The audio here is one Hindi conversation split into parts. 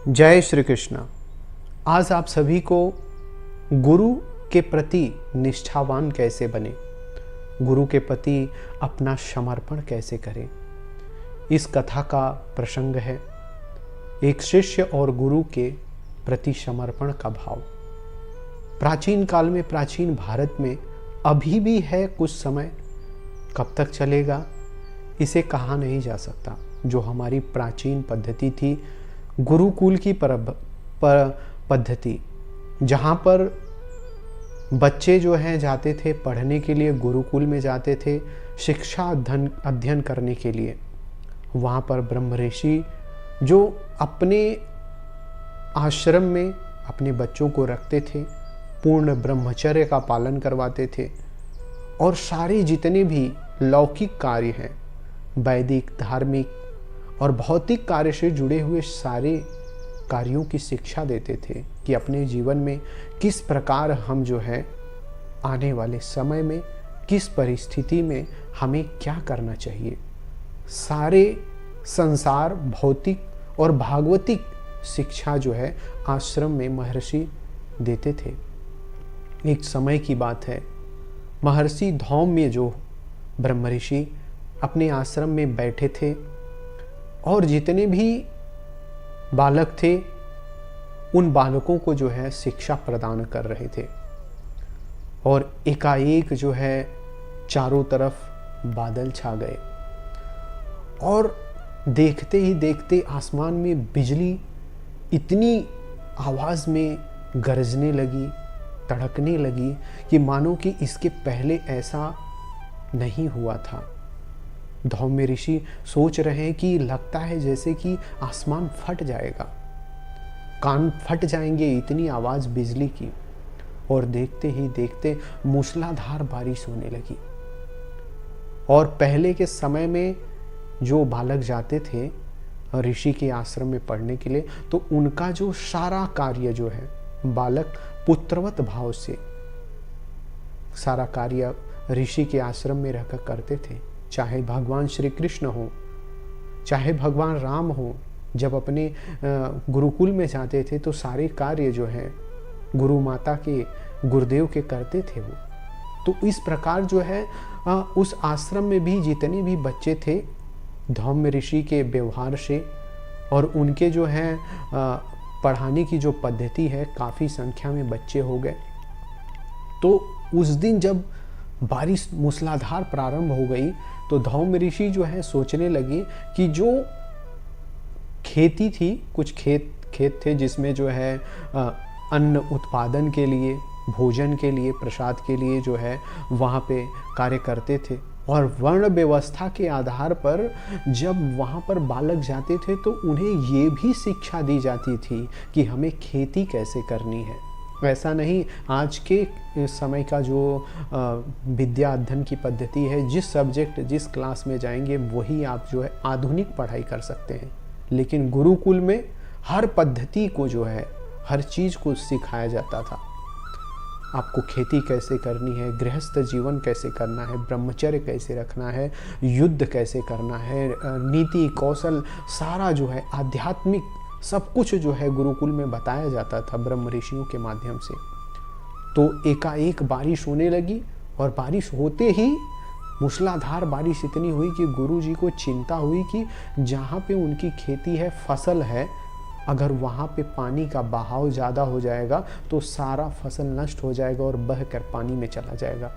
जय श्री कृष्ण। आज आप सभी को गुरु के प्रति निष्ठावान कैसे बने, गुरु के प्रति अपना समर्पण कैसे करें, इस कथा का प्रसंग है। एक शिष्य और गुरु के प्रति समर्पण का भाव प्राचीन काल में, प्राचीन भारत में अभी भी है। कुछ समय कब तक चलेगा इसे कहा नहीं जा सकता। जो हमारी प्राचीन पद्धति थी, गुरुकुल की पद्धति, जहाँ पर बच्चे जो हैं जाते थे पढ़ने के लिए, गुरुकुल में जाते थे शिक्षा अध्ययन करने के लिए। वहाँ पर ब्रह्म ऋषि जो अपने आश्रम में अपने बच्चों को रखते थे, पूर्ण ब्रह्मचर्य का पालन करवाते थे और सारे जितने भी लौकिक कार्य हैं, वैदिक, धार्मिक और भौतिक कार्य से जुड़े हुए सारे कार्यों की शिक्षा देते थे कि अपने जीवन में किस प्रकार हम जो है आने वाले समय में किस परिस्थिति में हमें क्या करना चाहिए। सारे संसार भौतिक और भागवतिक शिक्षा जो है आश्रम में महर्षि देते थे। एक समय की बात है, महर्षि धौम्य जो ब्रह्म ऋषि अपने आश्रम में बैठे थे और जितने भी बालक थे उन बालकों को जो है शिक्षा प्रदान कर रहे थे। और एकाएक जो है चारों तरफ बादल छा गए और देखते ही देखते आसमान में बिजली इतनी आवाज़ में गरजने लगी, तड़कने लगी कि मानो कि इसके पहले ऐसा नहीं हुआ था। धौम्य ऋषि सोच रहे हैं कि लगता है जैसे कि आसमान फट जाएगा, कान फट जाएंगे, इतनी आवाज़ बिजली की। और देखते ही देखते मूसलाधार बारिश होने लगी। और पहले के समय में जो बालक जाते थे ऋषि के आश्रम में पढ़ने के लिए, तो उनका जो सारा कार्य जो है बालक पुत्रवत भाव से सारा कार्य ऋषि के आश्रम में रहकर करते थे। चाहे भगवान श्री कृष्ण हो, चाहे भगवान राम हो, जब अपने गुरुकुल में जाते थे तो सारे कार्य जो है गुरु माता के, गुरुदेव के करते थे वो। तो इस प्रकार जो है उस आश्रम में भी जितने भी बच्चे थे, धौम्य ऋषि के व्यवहार से और उनके जो है पढ़ाने की जो पद्धति है, काफ़ी संख्या में बच्चे हो गए। तो उस दिन जब बारिश मूसलाधार प्रारंभ हो गई तो धौम्य ऋषि जो है सोचने लगे कि जो खेती थी, कुछ खेत थे जिसमें जो है अन्न उत्पादन के लिए, भोजन के लिए, प्रसाद के लिए जो है वहाँ पे कार्य करते थे। और वर्ण व्यवस्था के आधार पर जब वहाँ पर बालक जाते थे तो उन्हें ये भी शिक्षा दी जाती थी कि हमें खेती कैसे करनी है। ऐसा नहीं, आज के समय का जो विद्या अध्ययन की पद्धति है, जिस सब्जेक्ट जिस क्लास में जाएंगे वही आप जो है आधुनिक पढ़ाई कर सकते हैं। लेकिन गुरुकुल में हर पद्धति को जो है, हर चीज़ को सिखाया जाता था। आपको खेती कैसे करनी है, गृहस्थ जीवन कैसे करना है, ब्रह्मचर्य कैसे रखना है, युद्ध कैसे करना है, नीति कौशल सारा जो है आध्यात्मिक सब कुछ जो है गुरुकुल में बताया जाता था ब्रह्म ऋषियों के माध्यम से। तो एकाएक बारिश होने लगी और बारिश होते ही मूसलाधार बारिश इतनी हुई कि गुरुजी को चिंता हुई कि जहाँ पे उनकी खेती है, फसल है, अगर वहाँ पे पानी का बहाव ज़्यादा हो जाएगा तो सारा फसल नष्ट हो जाएगा और बहकर पानी में चला जाएगा।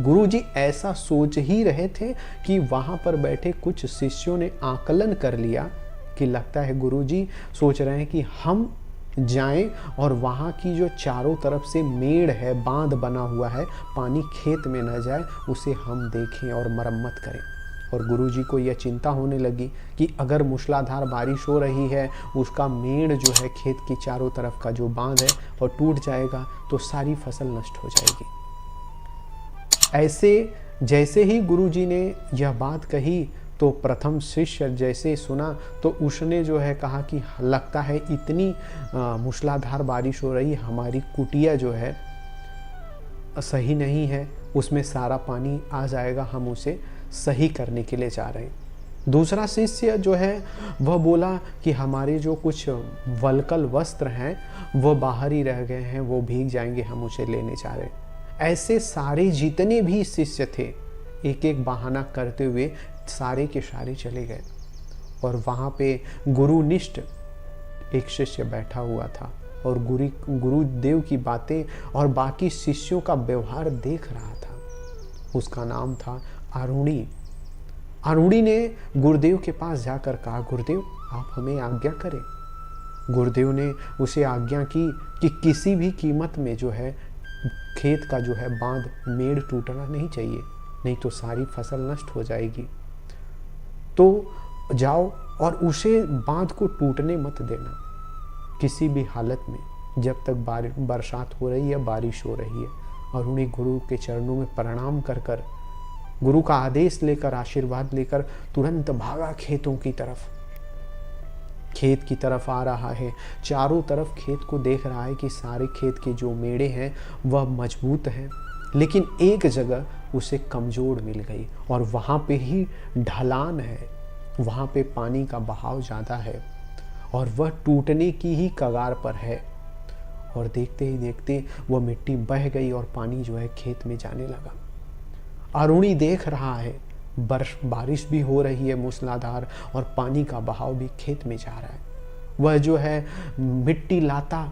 गुरुजी ऐसा सोच ही रहे थे कि वहाँ पर बैठे कुछ शिष्यों ने आकलन कर लिया कि लगता है गुरुजी सोच रहे हैं कि हम जाएं और वहाँ की जो चारों तरफ से मेड़ है, बांध बना हुआ है, पानी खेत में न जाए, उसे हम देखें और मरम्मत करें। और गुरुजी को यह चिंता होने लगी कि अगर मूसलाधार बारिश हो रही है, उसका मेड़ जो है खेत की चारों तरफ का जो बांध है और टूट जाएगा तो सारी फसल नष्ट हो जाएगी। ऐसे जैसे ही गुरुजी ने यह बात कही तो प्रथम शिष्य जैसे सुना तो उसने जो है कहा कि लगता है इतनी मूसलाधार बारिश हो रही, हमारी कुटिया जो है सही नहीं है, उसमें सारा पानी आ जाएगा, हम उसे सही करने के लिए जा रहे हैं। दूसरा शिष्य जो है वह बोला कि हमारे जो कुछ वल्कल वस्त्र हैं वह बाहर ही रह गए हैं, वो भीग जाएंगे, हम उसे लेने जा रहे हैं। ऐसे सारे जितने भी शिष्य थे एक एक बहाना करते हुए सारे के सारे चले गए। और वहाँ पे गुरुनिष्ठ एक शिष्य बैठा हुआ था और गुरुदेव की बातें और बाकी शिष्यों का व्यवहार देख रहा था। उसका नाम था आरुणि। आरुणि ने गुरुदेव के पास जाकर कहा, गुरुदेव आप हमें आज्ञा करें। गुरुदेव ने उसे आज्ञा की कि किसी भी कीमत में जो है खेत का जो है बांध मेड़ टूटना नहीं चाहिए, नहीं तो सारी फसल नष्ट हो जाएगी। तो जाओ और उसे बांध को टूटने मत देना किसी भी हालत में, जब तक बरसात हो रही है, बारिश हो रही है। और उन्हें गुरु के चरणों में प्रणाम कर कर गुरु का आदेश लेकर, आशीर्वाद लेकर तुरंत भागा खेतों की तरफ। खेत की तरफ आ रहा है, चारों तरफ खेत को देख रहा है कि सारे खेत के जो मेड़े हैं वह मजबूत हैं, लेकिन एक जगह उसे कमजोर मिल गई और वहाँ पे ही ढलान है, वहाँ पे पानी का बहाव ज़्यादा है और वह टूटने की ही कगार पर है। और देखते ही देखते वह मिट्टी बह गई और पानी जो है खेत में जाने लगा। आरुणि देख रहा है, बारिश भी हो रही है मूसलाधार और पानी का बहाव भी खेत में जा रहा है। वह जो है मिट्टी लाता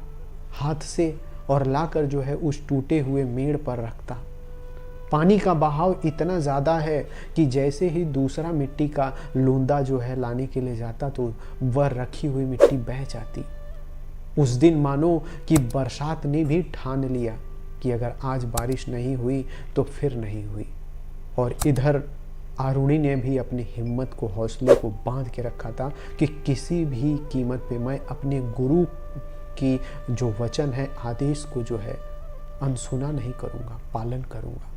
हाथ से और लाकर जो है उस टूटे हुए मेड़ पर रखता। पानी का बहाव इतना ज़्यादा है कि जैसे ही दूसरा मिट्टी का लूंदा जो है लाने के लिए जाता तो वह रखी हुई मिट्टी बह जाती। उस दिन मानो कि बरसात ने भी ठान लिया कि अगर आज बारिश नहीं हुई तो फिर नहीं हुई। और इधर आरुणि ने भी अपनी हिम्मत को, हौसले को बांध के रखा था कि किसी भी कीमत पे मैं अपने गुरु की जो वचन है, आदेश को जो है अनसुना नहीं करूँगा, पालन करूँगा।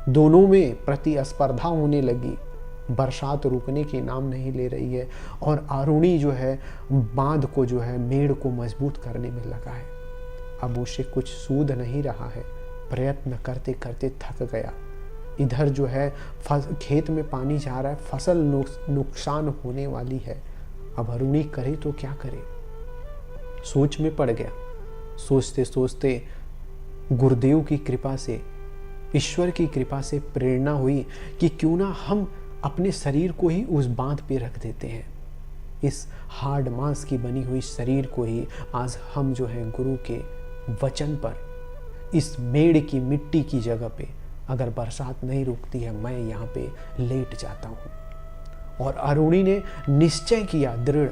दोनों में प्रतिस्पर्धा होने लगी। बरसात रुकने की नाम नहीं ले रही है और आरुणि जो है बांध को जो है मेड़ को मजबूत करने में लगा है। अब उसे कुछ सूझ नहीं रहा है, प्रयत्न करते करते थक गया। इधर जो है खेत में पानी जा रहा है, फसल नुकसान होने वाली है। अब आरुणि करे तो क्या करे, सोच में पड़ गया। सोचते सोचते गुरुदेव की कृपा से, ईश्वर की कृपा से प्रेरणा हुई कि क्यों ना हम अपने शरीर को ही उस बांध पे रख देते हैं। इस हार्ड मांस की बनी हुई शरीर को ही आज हम जो है गुरु के वचन पर, इस मेड़ की मिट्टी की जगह पे, अगर बरसात नहीं रुकती है मैं यहाँ पे लेट जाता हूँ। और आरुणि ने निश्चय किया दृढ़,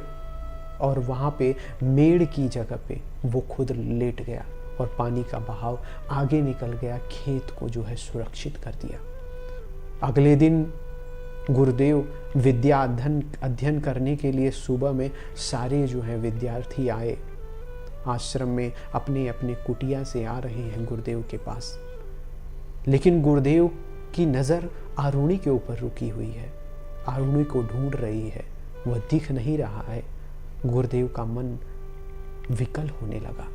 और वहाँ पे मेड़ की जगह पे वो खुद लेट गया और पानी का बहाव आगे निकल गया, खेत को जो है सुरक्षित कर दिया। अगले दिन गुरुदेव विद्या अध्ययन करने के लिए सुबह में सारे जो है विद्यार्थी आए आश्रम में, अपने अपने कुटिया से आ रहे हैं गुरुदेव के पास। लेकिन गुरुदेव की नज़र आरुणि के ऊपर रुकी हुई है, आरुणि को ढूंढ रही है, वह दिख नहीं रहा है। गुरुदेव का मन विकल होने लगा।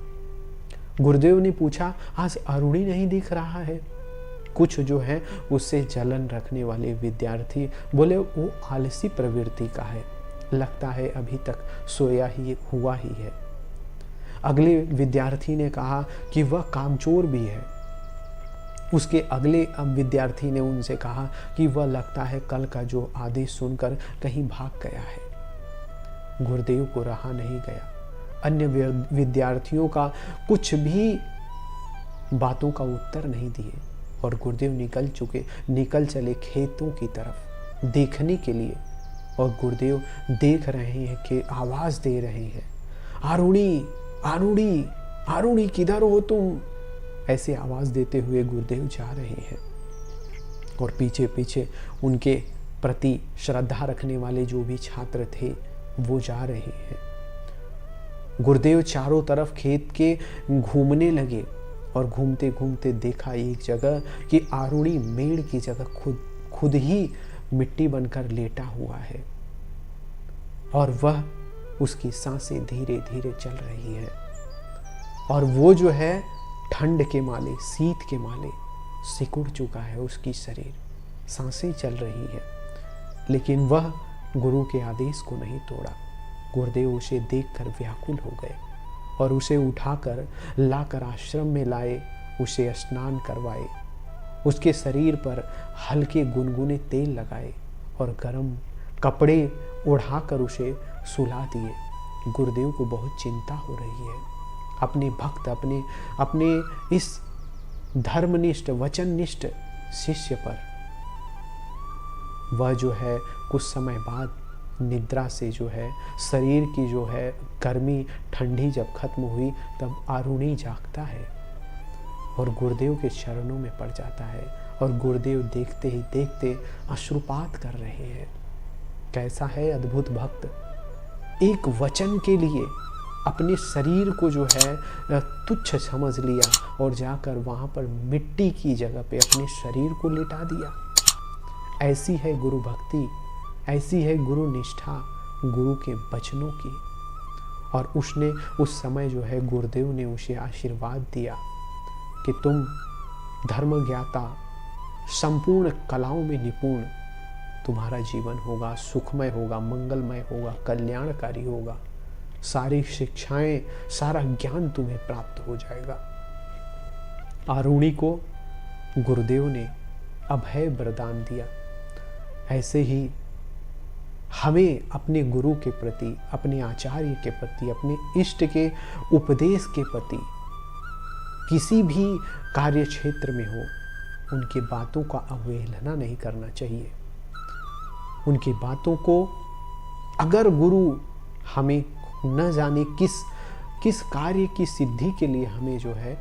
गुरुदेव ने पूछा, आज आरुणि नहीं दिख रहा है? कुछ जो है उससे जलन रखने वाले विद्यार्थी बोले वो आलसी प्रवृत्ति का है, लगता है अभी तक सोया ही हुआ ही है। अगले विद्यार्थी ने कहा कि वह कामचोर भी है। उसके अगले विद्यार्थी ने उनसे कहा कि वह लगता है कल का जो आदेश सुनकर कहीं भाग गया है। गुरुदेव को रहा नहीं गया। अन्य विद्यार्थियों का कुछ भी बातों का उत्तर नहीं दिए और गुरुदेव निकल चले खेतों की तरफ देखने के लिए। और गुरुदेव देख रहे हैं कि आवाज दे रहे हैं, आरुणि आरुणि आरुणि किधर हो तुम? ऐसे आवाज देते हुए गुरुदेव जा रहे हैं और पीछे पीछे उनके प्रति श्रद्धा रखने वाले जो भी छात्र थे वो जा रहे हैं। गुरुदेव चारों तरफ खेत के घूमने लगे और घूमते घूमते देखा एक जगह कि आरुणि मेड़ की जगह खुद ही मिट्टी बनकर लेटा हुआ है और वह उसकी सांसें धीरे धीरे चल रही है और वो जो है ठंड के माले, शीत के माले सिकुड़ चुका है उसकी शरीर, सांसें चल रही है, लेकिन वह गुरु के आदेश को नहीं तोड़ा। गुरुदेव उसे देखकर व्याकुल हो गए और उसे उठाकर लाकर आश्रम में लाए, उसे स्नान करवाए, उसके शरीर पर हल्के गुनगुने तेल लगाए और गर्म कपड़े ओढ़ाकर उसे सुला दिए। गुरुदेव को बहुत चिंता हो रही है अपने भक्त, अपने इस धर्मनिष्ठ वचननिष्ठ शिष्य पर। वह जो है कुछ समय बाद निद्रा से जो है शरीर की जो है गर्मी ठंडी जब खत्म हुई तब आरुणी जागता है और गुरुदेव के चरणों में पड़ जाता है और गुरुदेव देखते ही देखते अश्रुपात कर रहे हैं। कैसा है अद्भुत भक्त, एक वचन के लिए अपने शरीर को जो है तुच्छ समझ लिया और जाकर वहाँ पर मिट्टी की जगह पे अपने शरीर को लिटा दिया। ऐसी है गुरु भक्ति, ऐसी है गुरु निष्ठा गुरु के वचनों की। और उसने उस समय जो है गुरुदेव ने उसे आशीर्वाद दिया कि तुम धर्म ज्ञाता, संपूर्ण कलाओं में निपुण, तुम्हारा जीवन होगा सुखमय होगा, मंगलमय होगा, कल्याणकारी होगा, सारी शिक्षाएं, सारा ज्ञान तुम्हें प्राप्त हो जाएगा। आरुणी को गुरुदेव ने अभय वरदान दिया। ऐसे ही हमें अपने गुरु के प्रति, अपने आचार्य के प्रति, अपने इष्ट के उपदेश के प्रति किसी भी कार्य क्षेत्र में हो, उनकी बातों का अवहेलना नहीं करना चाहिए। उनकी बातों को, अगर गुरु हमें न जाने किस कार्य की सिद्धि के लिए हमें जो है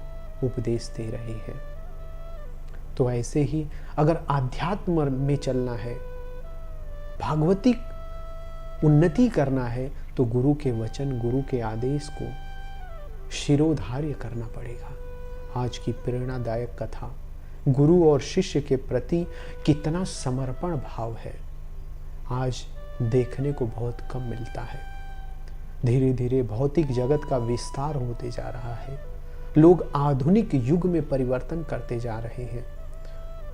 उपदेश दे रहे हैं, तो ऐसे ही अगर आध्यात्म में चलना है, भागवतिक उन्नति करना है, तो गुरु के वचन, गुरु के आदेश को शिरोधार्य करना पड़ेगा। आज की प्रेरणादायक कथा गुरु और शिष्य के प्रति कितना समर्पण भाव है, आज देखने को बहुत कम मिलता है। धीरे धीरे भौतिक जगत का विस्तार होते जा रहा है, लोग आधुनिक युग में परिवर्तन करते जा रहे हैं।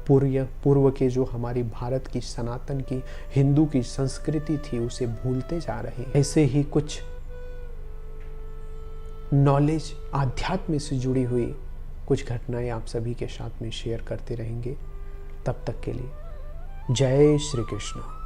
पूर्व के जो हमारी भारत की सनातन की हिंदू की संस्कृति थी उसे भूलते जा रहे हैं। ऐसे ही कुछ नॉलेज, आध्यात्म से जुड़ी हुई कुछ घटनाएं आप सभी के साथ में शेयर करते रहेंगे। तब तक के लिए जय श्री कृष्ण।